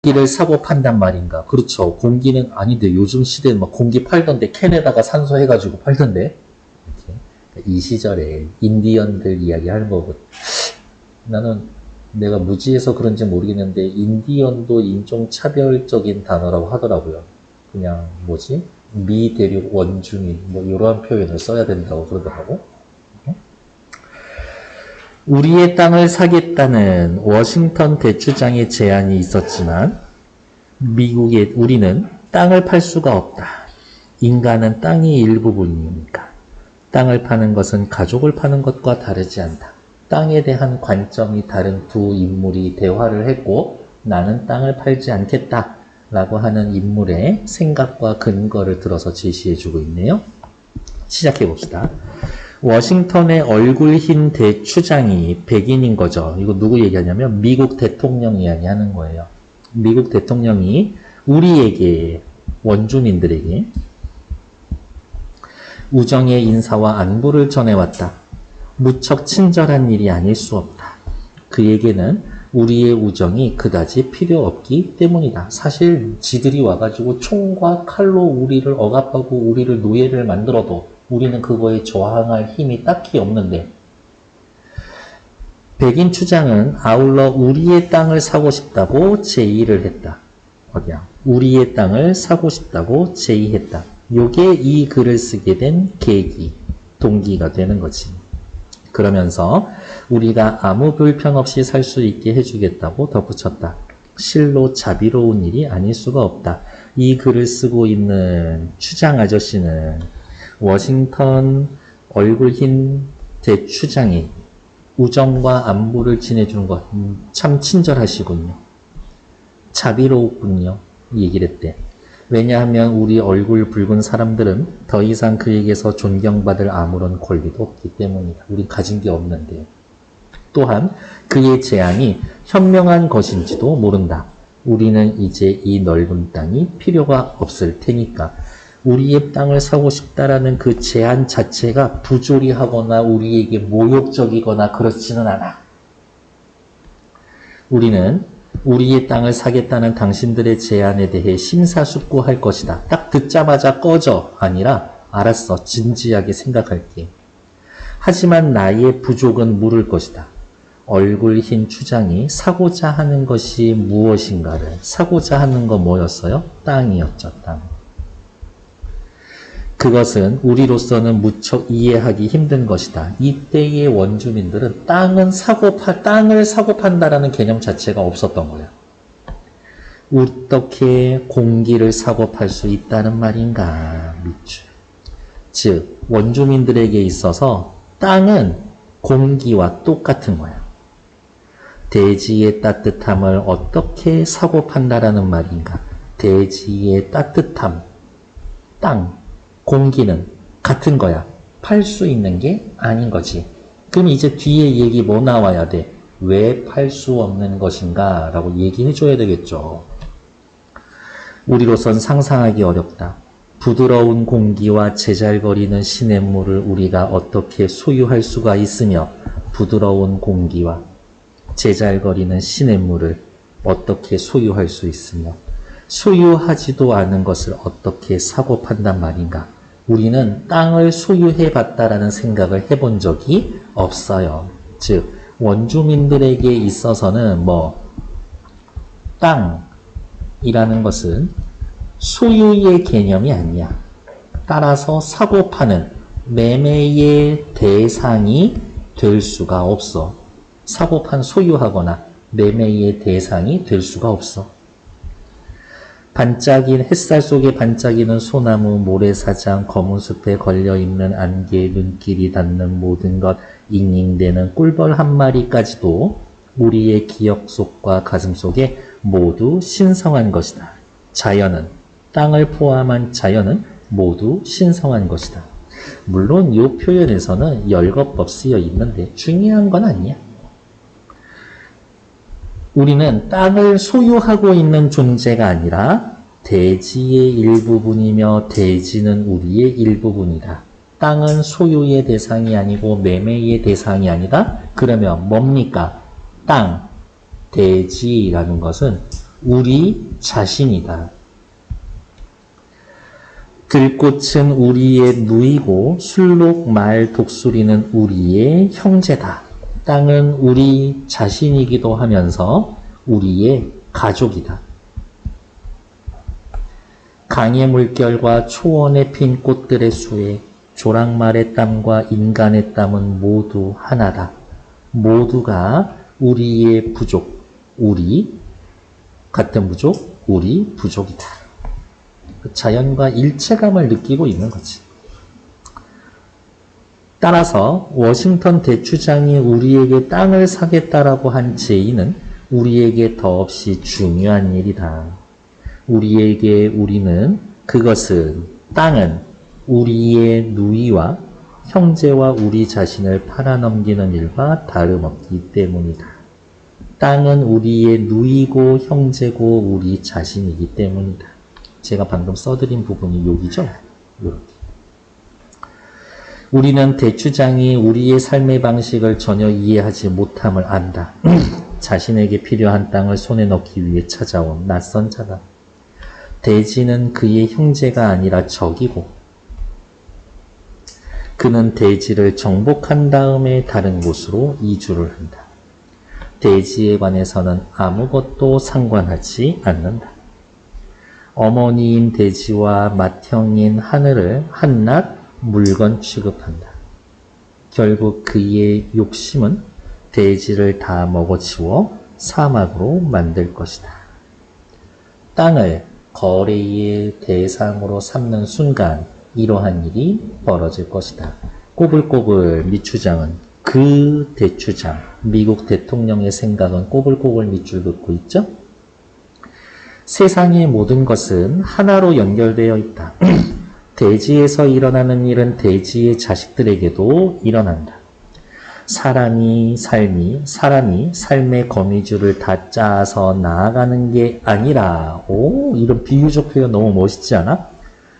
공기를 사고 판단 말인가? 그렇죠. 공기는 아닌데 요즘 시대는 막 공기 팔던데 캔에다가 산소 해가지고 팔던데. 이렇게. 이 시절에 인디언들 이야기하는 거거든. 나는 내가 무지해서 그런지 모르겠는데 인디언도 인종차별적인 단어라고 하더라고요. 그냥 뭐지? 미대륙 원주민 뭐 이러한 표현을 써야 된다고 그러더라고. 우리의 땅을 사겠다는 워싱턴 대추장의 제안이 있었지만 미국의 우리는 땅을 팔 수가 없다. 인간은 땅의 일부분이니까. 땅을 파는 것은 가족을 파는 것과 다르지 않다. 땅에 대한 관점이 다른 두 인물이 대화를 했고 나는 땅을 팔지 않겠다 라고 하는 인물의 생각과 근거를 들어서 제시해주고 있네요. 시작해 봅시다. 워싱턴의 얼굴 흰 대추장이 백인인 거죠. 이거 누구 얘기하냐면 미국 대통령 이야기하는 거예요. 미국 대통령이 우리에게 원주민들에게 우정의 인사와 안부를 전해왔다. 무척 친절한 일이 아닐 수 없다. 그에게는 우리의 우정이 그다지 필요 없기 때문이다. 사실 지들이 와가지고 총과 칼로 우리를 억압하고 우리를 노예를 만들어도 우리는 그거에 저항할 힘이 딱히 없는데 백인 추장은 아울러 우리의 땅을 사고 싶다고 제의를 했다. 어디야? 우리의 땅을 사고 싶다고 제의했다. 요게 이 글을 쓰게 된 계기, 동기가 되는 거지. 그러면서 우리가 아무 불평 없이 살 수 있게 해주겠다고 덧붙였다. 실로 자비로운 일이 아닐 수가 없다. 이 글을 쓰고 있는 추장 아저씨는 워싱턴 얼굴 흰 대추장이 우정과 안부를 지내주는 것 참 친절하시군요. 자비로웠군요. 얘기를 했대. 왜냐하면 우리 얼굴 붉은 사람들은 더 이상 그에게서 존경받을 아무런 권리도 없기 때문이다. 우린 가진 게 없는데. 또한 그의 제안이 현명한 것인지도 모른다. 우리는 이제 이 넓은 땅이 필요가 없을 테니까. 우리의 땅을 사고 싶다라는 그 제안 자체가 부조리하거나 우리에게 모욕적이거나 그렇지는 않아. 우리는 우리의 땅을 사겠다는 당신들의 제안에 대해 심사숙고할 것이다. 딱 듣자마자 꺼져 아니라 알았어. 진지하게 생각할게. 하지만 나의 부족은 물을 것이다. 얼굴 흰 추장이 사고자 하는 것이 무엇인가를 사고자 하는 거 뭐였어요? 땅이었죠. 땅. 그것은 우리로서는 무척 이해하기 힘든 것이다. 이때의 원주민들은 땅을 사고 판다라는 개념 자체가 없었던 거야. 어떻게 공기를 사고 팔 수 있다는 말인가? 밑줄. 즉, 원주민들에게 있어서 땅은 공기와 똑같은 거야. 대지의 따뜻함을 어떻게 사고 판다라는 말인가? 대지의 따뜻함, 땅, 공기는 같은 거야. 팔 수 있는 게 아닌 거지. 그럼 이제 뒤에 얘기 뭐 나와야 돼? 왜 팔 수 없는 것인가? 라고 얘기해 줘야 되겠죠. 우리로선 상상하기 어렵다. 부드러운 공기와 제잘거리는 시냇물을 우리가 어떻게 소유할 수가 있으며 부드러운 공기와 제잘거리는 시냇물을 어떻게 소유할 수 있으며 소유하지도 않은 것을 어떻게 사고 판단 말인가? 우리는 땅을 소유해 봤다라는 생각을 해본 적이 없어요. 즉, 원주민들에게 있어서는 땅이라는 것은 소유의 개념이 아니야. 따라서 사고 파는 매매의 대상이 될 수가 없어. 사고 판 소유하거나 매매의 대상이 될 수가 없어. 햇살 속에 반짝이는 소나무, 모래사장, 검은 숲에 걸려있는 안개, 눈길이 닿는 모든 것, 잉잉대는 꿀벌 한 마리까지도 우리의 기억 속과 가슴 속에 모두 신성한 것이다. 자연은, 땅을 포함한 자연은 모두 신성한 것이다. 물론 이 표현에서는 열거법 쓰여 있는데 중요한 건 아니야. 우리는 땅을 소유하고 있는 존재가 아니라 대지의 일부분이며 대지는 우리의 일부분이다. 땅은 소유의 대상이 아니고 매매의 대상이 아니다. 그러면 뭡니까? 땅, 대지라는 것은 우리 자신이다. 들꽃은 우리의 누이고 술록 말 독수리는 우리의 형제다. 땅은 우리 자신이기도 하면서 우리의 가족이다. 강의 물결과 초원에 핀 꽃들의 수에 조랑말의 땀과 인간의 땀은 모두 하나다. 모두가 우리의 부족, 우리 같은 부족, 우리 부족이다. 자연과 일체감을 느끼고 있는 거지. 따라서 워싱턴 대추장이 우리에게 땅을 사겠다라고 한 제의는 우리에게 더없이 중요한 일이다. 우리에게 우리는 그것은 땅은 우리의 누이와 형제와 우리 자신을 팔아넘기는 일과 다름없기 때문이다. 땅은 우리의 누이고 형제고 우리 자신이기 때문이다. 제가 방금 써드린 부분이 여기죠? 이렇게. 우리는 대추장이 우리의 삶의 방식을 전혀 이해하지 못함을 안다. 자신에게 필요한 땅을 손에 넣기 위해 찾아온 낯선 자다. 대지는 그의 형제가 아니라 적이고 그는 대지를 정복한 다음에 다른 곳으로 이주를 한다. 대지에 관해서는 아무것도 상관하지 않는다. 어머니인 대지와 맏형인 하늘을 한낱 물건 취급한다. 결국 그의 욕심은 대지를 다 먹어치워 사막으로 만들 것이다. 땅을 거래의 대상으로 삼는 순간 이러한 일이 벌어질 것이다. 꼬불꼬불 미추장은 그 대추장, 미국 대통령의 생각은 꼬불꼬불 밑줄 긋고 있죠? 세상의 모든 것은 하나로 연결되어 있다. 대지에서 일어나는 일은 대지의 자식들에게도 일어난다. 사람이 삶의 거미줄을 다 짜서 나아가는 게 아니라, 이런 비유적 표현 너무 멋있지 않아?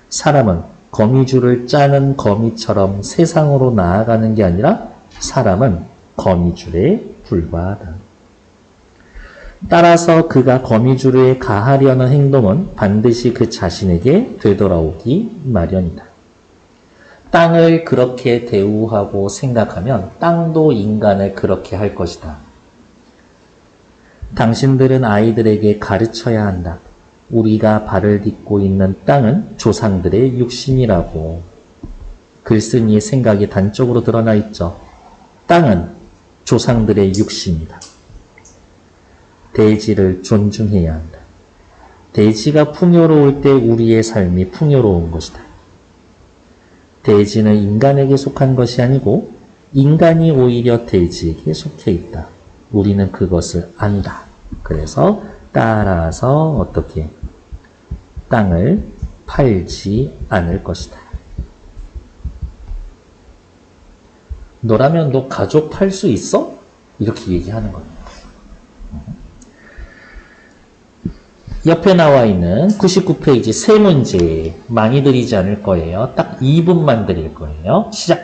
사람은 거미줄을 짜는 거미처럼 세상으로 나아가는 게 아니라 사람은 거미줄에 불과하다. 따라서 그가 거미줄에 가하려는 행동은 반드시 그 자신에게 되돌아오기 마련이다. 땅을 그렇게 대우하고 생각하면 땅도 인간을 그렇게 할 것이다. 당신들은 아이들에게 가르쳐야 한다. 우리가 발을 딛고 있는 땅은 조상들의 육신이라고. 글쓴이의 생각이 단적으로 드러나 있죠. 땅은 조상들의 육신이다. 대지를 존중해야 한다. 대지가 풍요로울 때 우리의 삶이 풍요로운 것이다. 대지는 인간에게 속한 것이 아니고 인간이 오히려 대지에게 속해 있다. 우리는 그것을 안다. 그래서 따라서 어떻게 땅을 팔지 않을 것이다. 너라면 너 가족 팔 수 있어? 이렇게 얘기하는 겁니다. 옆에 나와 있는 99페이지 세 문제 많이 드리지 않을 거예요. 딱 2분만 드릴 거예요. 시작!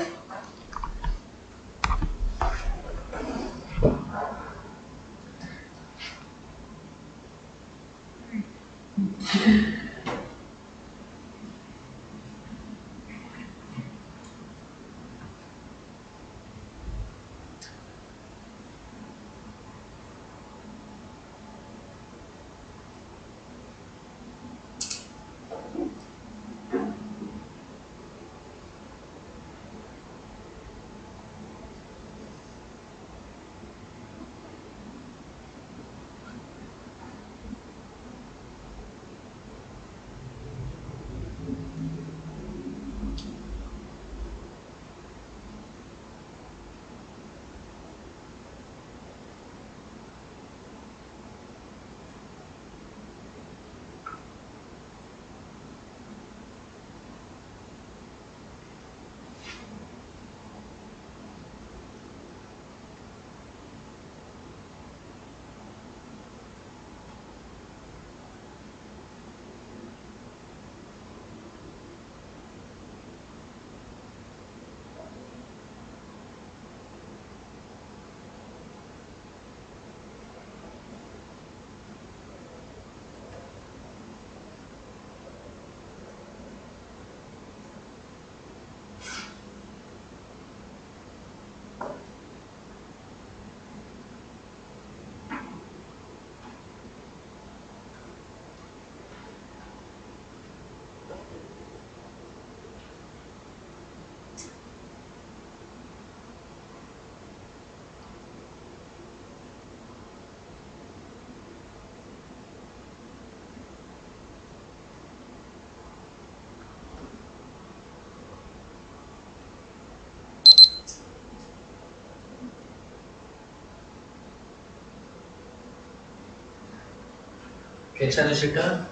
괜찮으실까?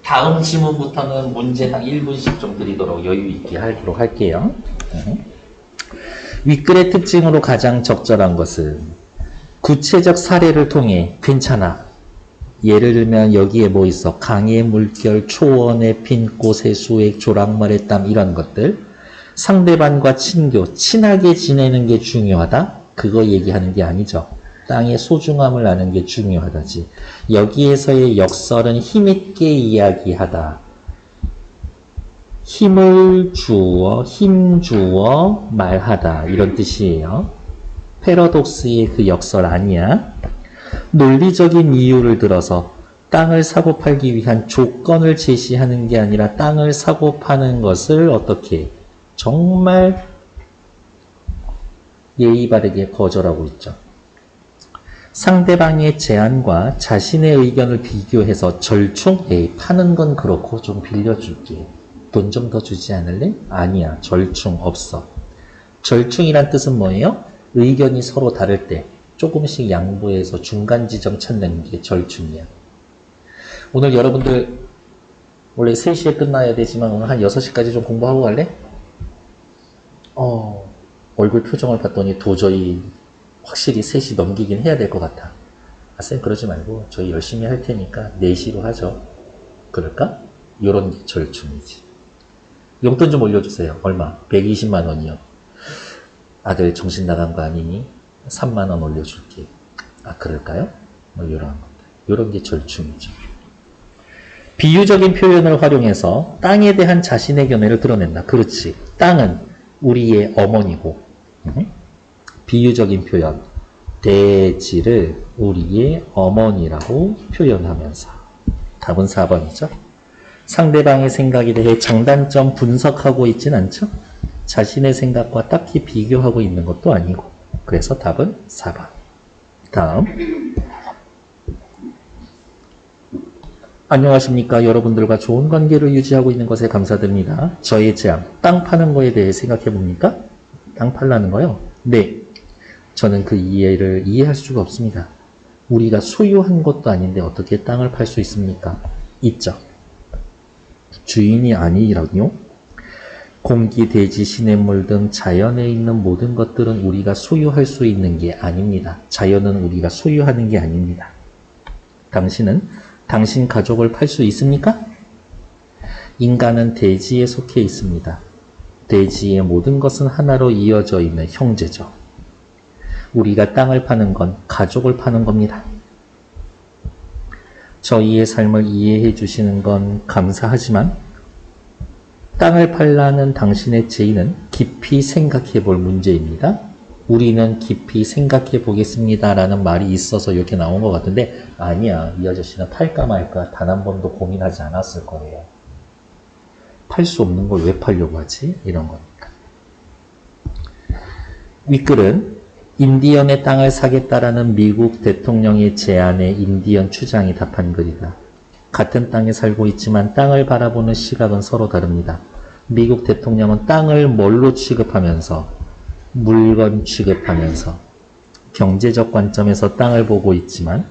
다음 지문부터는 문제당 1분씩 좀 드리도록 여유 있게 하도록 할게요. 윗글의 특징으로 가장 적절한 것은 구체적 사례를 통해 괜찮아. 예를 들면 여기에 뭐 있어? 강의 물결, 초원의 핀 꽃의 수액, 조랑말의 땀 이런 것들. 상대방과 친교, 친하게 지내는 게 중요하다? 그거 얘기하는 게 아니죠. 땅의 소중함을 아는 게 중요하다지. 여기에서의 역설은 힘있게 이야기하다. 힘을 주어, 힘 주어 말하다. 이런 뜻이에요. 패러독스의 그 역설 아니야. 논리적인 이유를 들어서 땅을 사고 팔기 위한 조건을 제시하는 게 아니라 땅을 사고 파는 것을 어떻게 정말 예의 바르게 거절하고 있죠. 상대방의 제안과 자신의 의견을 비교해서 절충? 에이, 파는 건 그렇고 좀 빌려줄게. 돈 좀 더 주지 않을래? 아니야, 절충 없어. 절충이란 뜻은 뭐예요? 의견이 서로 다를 때 조금씩 양보해서 중간 지점 찾는 게 절충이야. 오늘 여러분들 원래 3시에 끝나야 되지만 오늘 한 6시까지 좀 공부하고 갈래? 얼굴 표정을 봤더니 도저히 확실히 3시 넘기긴 해야 될 것 같아. 아, 쌤 그러지 말고 저희 열심히 할 테니까 4시로 하죠. 그럴까? 요런 게 절충이지. 용돈 좀 올려주세요. 얼마? 120만 원이요. 아들 정신 나간 거 아니니? 3만 원 올려줄게. 아, 그럴까요? 뭐 요런 것들. 요런 게 절충이죠. 비유적인 표현을 활용해서 땅에 대한 자신의 견해를 드러낸다. 그렇지. 땅은 우리의 어머니고, 비유적인 표현. 대지를 우리의 어머니라고 표현하면서. 답은 4번이죠. 상대방의 생각에 대해 장단점 분석하고 있진 않죠? 자신의 생각과 딱히 비교하고 있는 것도 아니고. 그래서 답은 4번. 다음. 안녕하십니까. 여러분들과 좋은 관계를 유지하고 있는 것에 감사드립니다. 저의 제안, 땅 파는 거에 대해 생각해 봅니까? 땅 팔라는 거요? 네. 저는 그 이해를 이해할 수가 없습니다. 우리가 소유한 것도 아닌데 어떻게 땅을 팔 수 있습니까? 있죠. 주인이 아니라뇨? 공기, 대지, 시냇물 등 자연에 있는 모든 것들은 우리가 소유할 수 있는 게 아닙니다. 자연은 우리가 소유하는 게 아닙니다. 당신은 당신 가족을 팔 수 있습니까? 인간은 대지에 속해 있습니다. 대지의 모든 것은 하나로 이어져 있는 형제죠. 우리가 땅을 파는 건 가족을 파는 겁니다. 저희의 삶을 이해해 주시는 건 감사하지만 땅을 팔라는 당신의 제의는 깊이 생각해 볼 문제입니다. 우리는 깊이 생각해 보겠습니다 라는 말이 있어서 이렇게 나온 것 같은데 아니야. 이 아저씨는 팔까 말까 단 한 번도 고민하지 않았을 거예요. 팔 수 없는 걸 왜 팔려고 하지? 이런 거니까. 윗글은 인디언의 땅을 사겠다라는 미국 대통령의 제안에 인디언 추장이 답한 글이다. 같은 땅에 살고 있지만 땅을 바라보는 시각은 서로 다릅니다. 미국 대통령은 땅을 뭘로 취급하면서 물건 취급하면서 경제적 관점에서 땅을 보고 있지만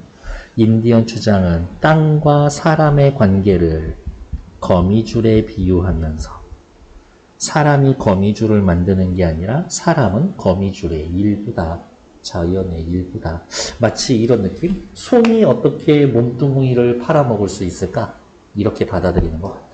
인디언 추장은 땅과 사람의 관계를 거미줄에 비유하면서 사람이 거미줄을 만드는 게 아니라 사람은 거미줄의 일부다. 자연의 일부다. 마치 이런 느낌? 송이 어떻게 몸뚱이를 팔아먹을 수 있을까? 이렇게 받아들이는 것 같아요.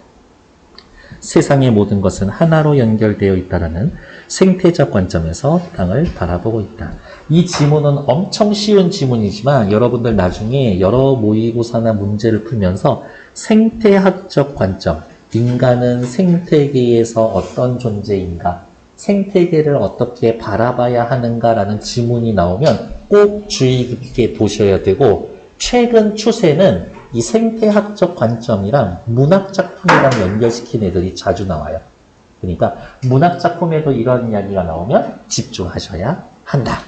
세상의 모든 것은 하나로 연결되어 있다는 생태적 관점에서 땅을 바라보고 있다. 이 지문은 엄청 쉬운 지문이지만 여러분들 나중에 여러 모의고사나 문제를 풀면서 생태학적 관점, 인간은 생태계에서 어떤 존재인가, 생태계를 어떻게 바라봐야 하는가라는 지문이 나오면 꼭 주의 깊게 보셔야 되고 최근 추세는 이 생태학적 관점이랑 문학작품이랑 연결시킨 애들이 자주 나와요. 그러니까 문학작품에도 이런 이야기가 나오면 집중하셔야 한다.